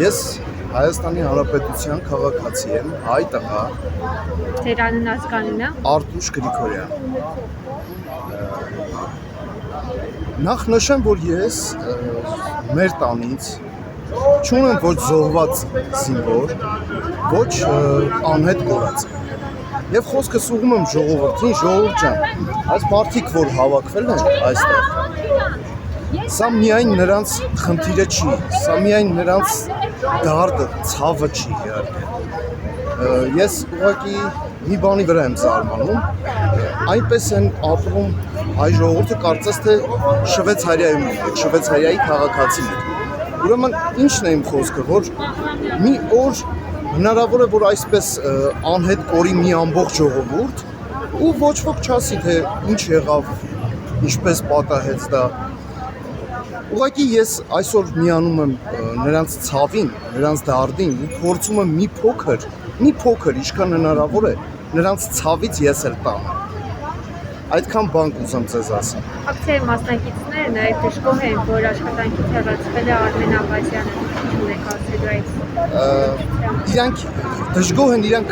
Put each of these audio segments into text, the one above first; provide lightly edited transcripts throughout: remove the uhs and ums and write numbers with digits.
Ես Հայաստանի Հանրապետության քաղաքացի եմ, հայ տղա, Ձեր անուն ազգանունը։ Արտուշ Գրիգորյան։ Նախ նշեմ, որ ես մեր տանից չունեմ ոչ զոհված զինվոր, ոչ անհետ կորած։ Եվ խոսքս ուղղում եմ ժողովրդին, ժողովուրդ ջան, այս մարդիկ, որ հավաքվել են այստեղ, սա միայն նրանց խնդիրը չի, սա միայն նրանց դարդը, ցավը չի իհարկե։ Ես ուղղակի մի բանի վրա եմ զարմանում, այնպես են ապրում հայ ժողովուրդը, կարծես թե Շվեյցարիայում են, Շվեյցարիայի քաղաքացիներ։ Ուրեմն ինչն է իմ խոսքը, որ մի օր հնարավոր է, որ այսպես անհետ կորի մի ամբողջ ժողովուրդ ու ոչ ոք չասի, թե ինչ եղավ, ինչպես պատահեց դա։ Ուղղակի ես այսօր միանում եմ նրանց ցավին, նրանց դարդին ու փորձում եմ մի փոքր, ինչքան հնարավոր է, նրանց ցավից ես էլ տամ։ Այդքան բան կուզեմ ձեզ ասել։ Ակցիայի մասնակիցները նաև դժգոհ են, որ աշխատանքից հեռացվել է Արմեն Աբազյանը։ Ինչ եք ասելու այդ։ Իրանք դժգոհ են, իրանք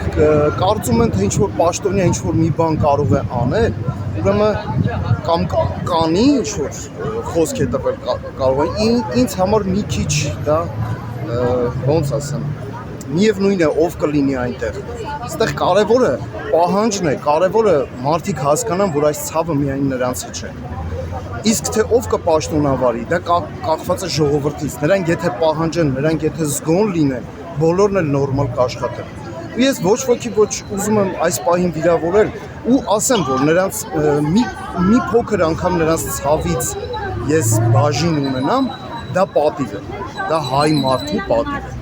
կարծում են, թե ինչ-որ պաշտոնյա ինչ-որ մի բան կարող է անել, ուրեմն կամ կանի ինչ-որ խոսք է տվել կարող է, ինձ համար մի քիչ դա ոնց ասեմ, միևնույն է ով կլինի այնտեղ։ Այստեղ կարևորը պահանջն է, կարևորը մարդիկ հասկանան, որ այս ցավը միայն նրանցը չէ։ Իսկ թե ով կպաշտոնավարի, դա կախված է ժողովրդից։ Նրանք եթե պահանջեն, նրանք եթե զգոն լինեն, բոլորն էլ նորմալ կաշխատեն։ Ու ես ոչ ոքի ոչ ուզում եմ այս պահին վիրավորել ու ասեմ, որ նրանց մի փոքր անգամ նրանց ցավից ես բաժին ունենամ, դա պատիվ է, դա հայ մարդու պատիվ է։